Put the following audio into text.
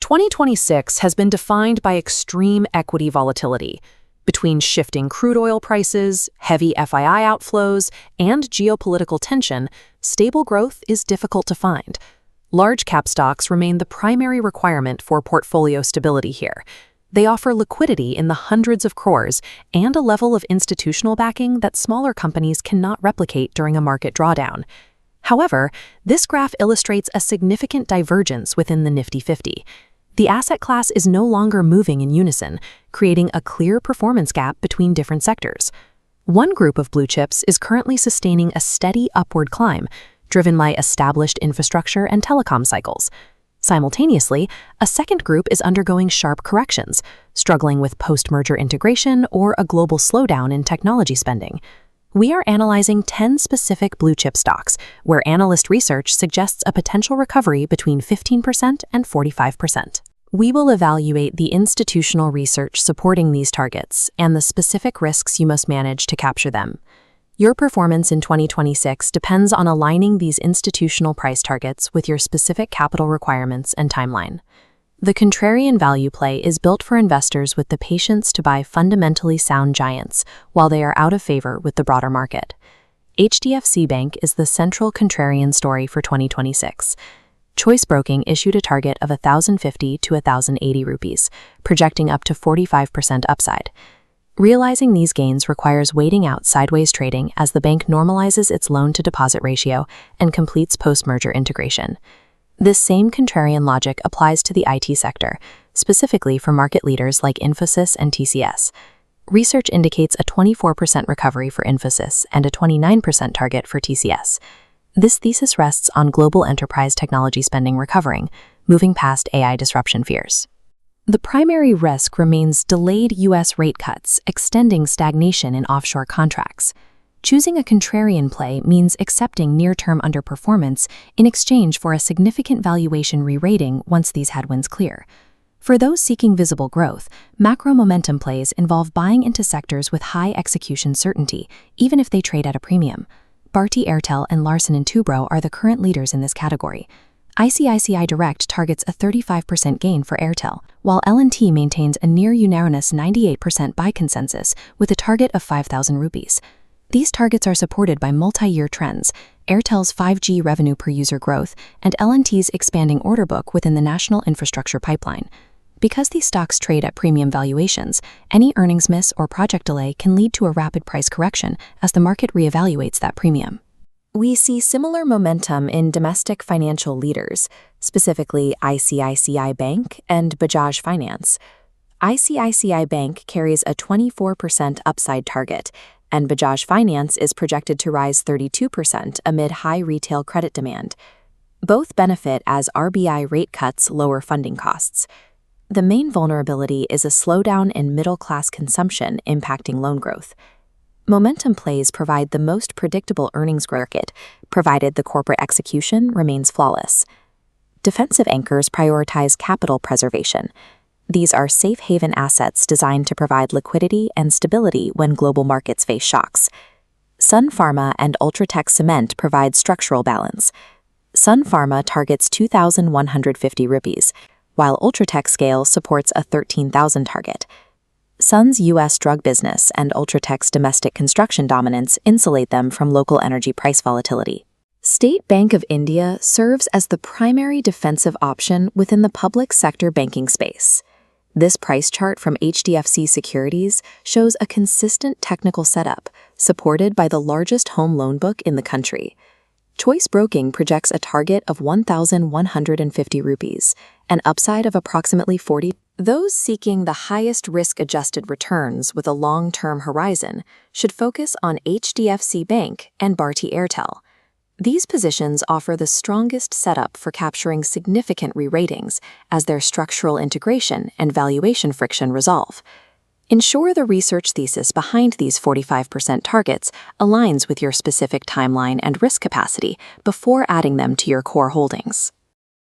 2026 has been defined by extreme equity volatility. Between shifting crude oil prices, heavy FII outflows, and geopolitical tension, stable growth is difficult to find. Large-cap stocks remain the primary requirement for portfolio stability here. They offer liquidity in the hundreds of crores and a level of institutional backing that smaller companies cannot replicate during a market drawdown. However, this graph illustrates a significant divergence within the Nifty 50. The asset class is no longer moving in unison, creating a clear performance gap between different sectors. One group of blue chips is currently sustaining a steady upward climb, driven by established infrastructure and telecom cycles. Simultaneously, a second group is undergoing sharp corrections, struggling with post-merger integration or a global slowdown in technology spending. We are analyzing 10 specific blue chip stocks, where analyst research suggests a potential recovery between 15% and 45%. We will evaluate the institutional research supporting these targets and the specific risks you must manage to capture them. Your performance in 2026 depends on aligning these institutional price targets with your specific capital requirements and timeline. The contrarian value play is built for investors with the patience to buy fundamentally sound giants while they are out of favor with the broader market. HDFC Bank is the central contrarian story for 2026. Choice Broking issued a target of 1,050 to 1,080 rupees, projecting up to 45% upside. Realizing these gains requires waiting out sideways trading as the bank normalizes its loan-to-deposit ratio and completes post-merger integration. This same contrarian logic applies to the IT sector, specifically for market leaders like Infosys and TCS. Research indicates a 24% recovery for Infosys and a 29% target for TCS. This thesis rests on global enterprise technology spending recovering, moving past AI disruption fears. The primary risk remains delayed U.S. rate cuts, extending stagnation in offshore contracts. Choosing a contrarian play means accepting near-term underperformance in exchange for a significant valuation re-rating once these headwinds clear. For those seeking visible growth, macro momentum plays involve buying into sectors with high execution certainty, even if they trade at a premium. Bharti Airtel and Larsen & Toubro are the current leaders in this category. ICICI Direct targets a 35% gain for Airtel, while L&T maintains a near-unanimous 98% buy consensus with a target of 5,000 rupees. These targets are supported by multi-year trends, Airtel's 5G revenue per user growth, and L&T's expanding order book within the national infrastructure pipeline. Because these stocks trade at premium valuations, any earnings miss or project delay can lead to a rapid price correction as the market reevaluates that premium. We see similar momentum in domestic financial leaders, specifically ICICI Bank and Bajaj Finance. ICICI Bank carries a 24% upside target, and Bajaj Finance is projected to rise 32% amid high retail credit demand. Both benefit as RBI rate cuts lower funding costs. The main vulnerability is a slowdown in middle-class consumption impacting loan growth. Momentum plays provide the most predictable earnings growth, provided the corporate execution remains flawless. Defensive anchors prioritize capital preservation. These are safe haven assets designed to provide liquidity and stability when global markets face shocks. Sun Pharma and Ultratech Cement provide structural balance. Sun Pharma targets 2,150 rupees, while Ultratech Scale supports a 13,000 target. Sun's U.S. drug business and Ultratech's domestic construction dominance insulate them from local energy price volatility. State Bank of India serves as the primary defensive option within the public sector banking space. This price chart from HDFC Securities shows a consistent technical setup, supported by the largest home loan book in the country. Choice Broking projects a target of 1,150 rupees, an upside of approximately 40. Those seeking the highest risk-adjusted returns with a long-term horizon should focus on HDFC Bank and Bharti Airtel. These positions offer the strongest setup for capturing significant re-ratings as their structural integration and valuation friction resolve. Ensure the research thesis behind these 45% targets aligns with your specific timeline and risk capacity before adding them to your core holdings.